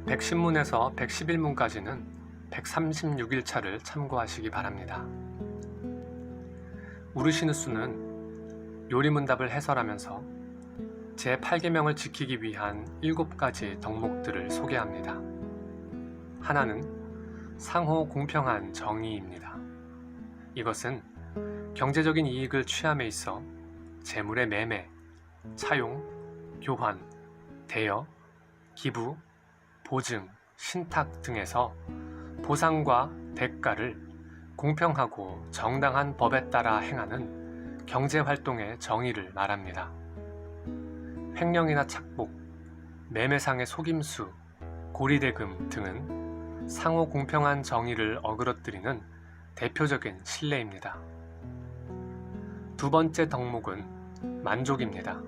110문에서 111문까지는 136일차를 참고하시기 바랍니다. 우르시누스는 요리문답을 해설하면서 제8계명을 지키기 위한 7가지 덕목들을 소개합니다. 하나는 상호 공평한 정의입니다. 이것은 경제적인 이익을 취함에 있어 재물의 매매, 차용, 교환, 대여, 기부, 보증, 신탁 등에서 보상과 대가를 공평하고 정당한 법에 따라 행하는 경제활동의 정의를 말합니다. 횡령이나 착복, 매매상의 속임수, 고리대금 등은 상호 공평한 정의를 어그러뜨리는 대표적인 신뢰입니다. 두 번째 덕목은 만족입니다.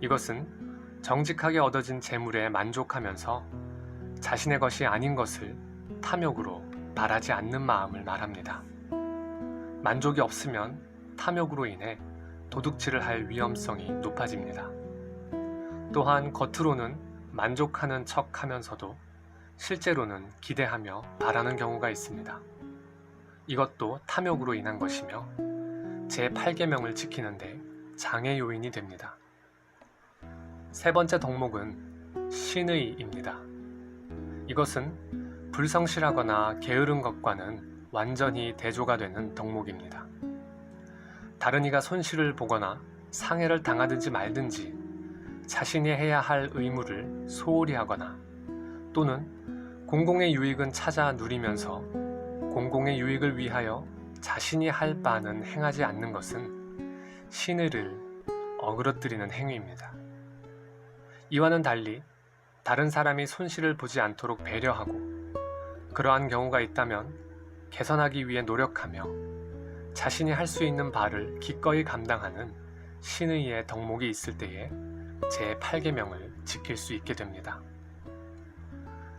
이것은 정직하게 얻어진 재물에 만족하면서 자신의 것이 아닌 것을 탐욕으로 바라지 않는 마음을 말합니다. 만족이 없으면 탐욕으로 인해 도둑질을 할 위험성이 높아집니다. 또한 겉으로는 만족하는 척 하면서도 실제로는 기대하며 바라는 경우가 있습니다. 이것도 탐욕으로 인한 것이며 제8계명을 지키는데 장애 요인이 됩니다. 세 번째 덕목은 신의입니다. 이것은 불성실하거나 게으른 것과는 완전히 대조가 되는 덕목입니다. 다른 이가 손실을 보거나 상해를 당하든지 말든지 자신이 해야 할 의무를 소홀히 하거나 또는 공공의 유익은 찾아 누리면서 공공의 유익을 위하여 자신이 할 바는 행하지 않는 것은 신의를 어그러뜨리는 행위입니다. 이와는 달리 다른 사람이 손실을 보지 않도록 배려하고 그러한 경우가 있다면 개선하기 위해 노력하며 자신이 할 수 있는 바를 기꺼이 감당하는 신의의 덕목이 있을 때에 제8계명을 지킬 수 있게 됩니다.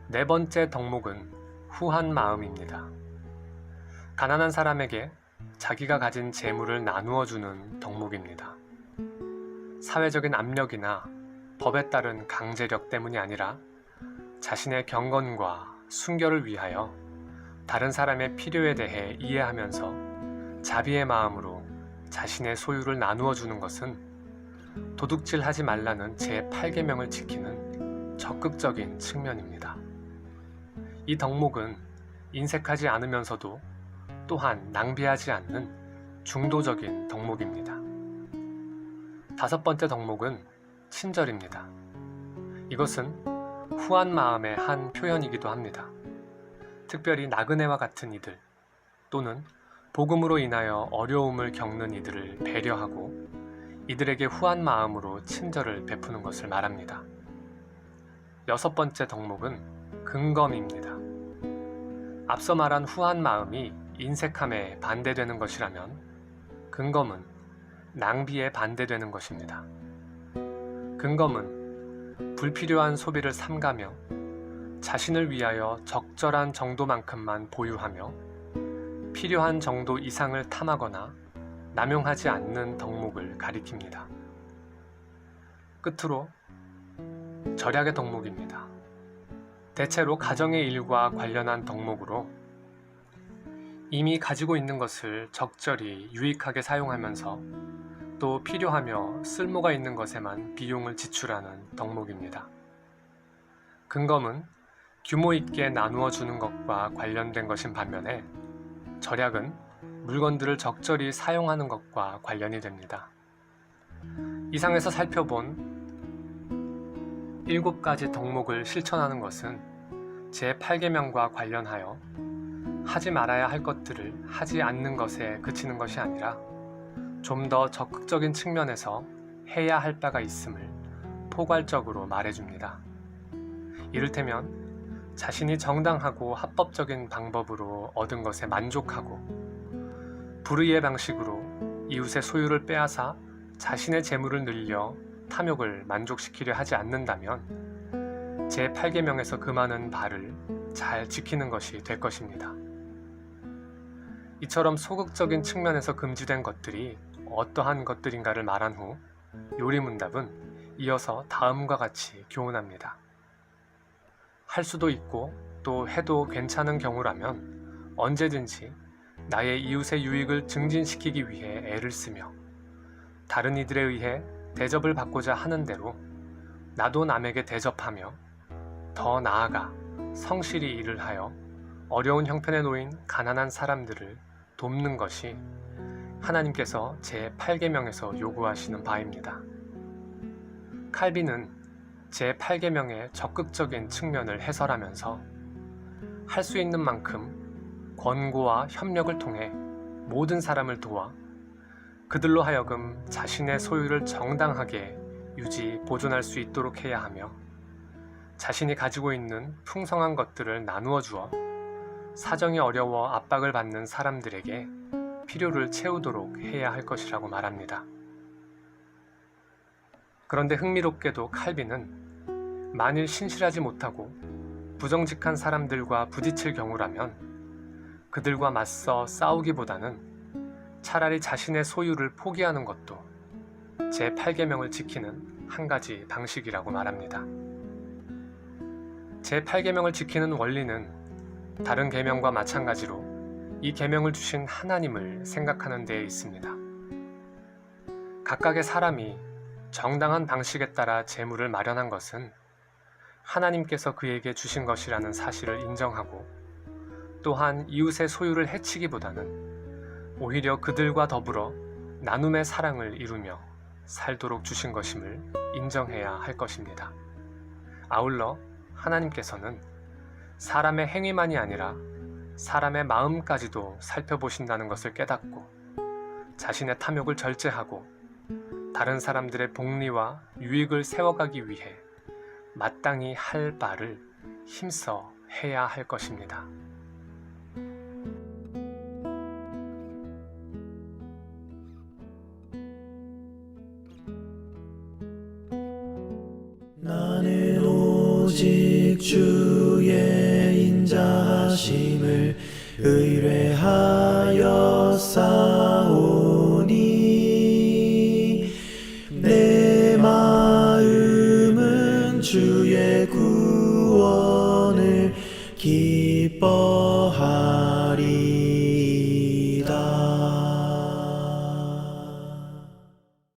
네 번째 덕목은 후한 마음입니다. 가난한 사람에게 자기가 가진 재물을 나누어 주는 덕목입니다. 사회적인 압력이나 법에 따른 강제력 때문이 아니라 자신의 경건과 순결을 위하여 다른 사람의 필요에 대해 이해하면서 자비의 마음으로 자신의 소유를 나누어 주는 것은 도둑질하지 말라는 제8계명을 지키는 적극적인 측면입니다. 이 덕목은 인색하지 않으면서도 또한 낭비하지 않는 중도적인 덕목입니다. 다섯 번째 덕목은 친절입니다. 이것은 후한 마음의 한 표현이기도 합니다. 특별히 나그네와 같은 이들 또는 복음으로 인하여 어려움을 겪는 이들을 배려하고 이들에게 후한 마음으로 친절을 베푸는 것을 말합니다. 여섯 번째 덕목은 근검입니다. 앞서 말한 후한 마음이 인색함에 반대되는 것이라면 근검은 낭비에 반대되는 것입니다. 근검은 불필요한 소비를 삼가며 자신을 위하여 적절한 정도만큼만 보유하며 필요한 정도 이상을 탐하거나 남용하지 않는 덕목을 가리킵니다. 끝으로 절약의 덕목입니다. 대체로 가정의 일과 관련한 덕목으로 이미 가지고 있는 것을 적절히 유익하게 사용하면서 또 필요하며 쓸모가 있는 것에만 비용을 지출하는 덕목입니다. 근검은 규모 있게 나누어 주는 것과 관련된 것인 반면에 절약은 물건들을 적절히 사용하는 것과 관련이 됩니다. 이상에서 살펴본 7가지 덕목을 실천하는 것은 제8계명과 관련하여 하지 말아야 할 것들을 하지 않는 것에 그치는 것이 아니라 좀 더 적극적인 측면에서 해야 할 바가 있음을 포괄적으로 말해줍니다. 이를테면 자신이 정당하고 합법적인 방법으로 얻은 것에 만족하고 불의의 방식으로 이웃의 소유를 빼앗아 자신의 재물을 늘려 탐욕을 만족시키려 하지 않는다면 제8계명에서 금하는 바를 잘 지키는 것이 될 것입니다. 이처럼 소극적인 측면에서 금지된 것들이 어떠한 것들인가를 말한 후 요리문답은 이어서 다음과 같이 교훈합니다. 할 수도 있고 또 해도 괜찮은 경우라면 언제든지 나의 이웃의 유익을 증진시키기 위해 애를 쓰며 다른 이들에 의해 대접을 받고자 하는 대로 나도 남에게 대접하며 더 나아가 성실히 일을 하여 어려운 형편에 놓인 가난한 사람들을 돕는 것이 하나님께서 제8계명에서 요구하시는 바입니다. 칼빈은 제8계명의 적극적인 측면을 해설하면서 할 수 있는 만큼 권고와 협력을 통해 모든 사람을 도와 그들로 하여금 자신의 소유를 정당하게 유지, 보존할 수 있도록 해야 하며 자신이 가지고 있는 풍성한 것들을 나누어 주어 사정이 어려워 압박을 받는 사람들에게 필요를 채우도록 해야 할 것이라고 말합니다. 그런데 흥미롭게도 칼빈은 만일 신실하지 못하고 부정직한 사람들과 부딪힐 경우라면 그들과 맞서 싸우기보다는 차라리 자신의 소유를 포기하는 것도 제8계명을 지키는 한 가지 방식이라고 말합니다. 제8계명을 지키는 원리는 다른 계명과 마찬가지로 이 계명을 주신 하나님을 생각하는 데에 있습니다. 각각의 사람이 정당한 방식에 따라 재물을 마련한 것은 하나님께서 그에게 주신 것이라는 사실을 인정하고 또한 이웃의 소유를 해치기보다는 오히려 그들과 더불어 나눔의 사랑을 이루며 살도록 주신 것임을 인정해야 할 것입니다. 아울러 하나님께서는 사람의 행위만이 아니라 사람의 마음까지도 살펴보신다는 것을 깨닫고 자신의 탐욕을 절제하고 다른 사람들의 복리와 유익을 세워가기 위해 마땅히 할 바를 힘써 해야 할 것입니다. 나는 오직 주의 인자하심을 의뢰하노니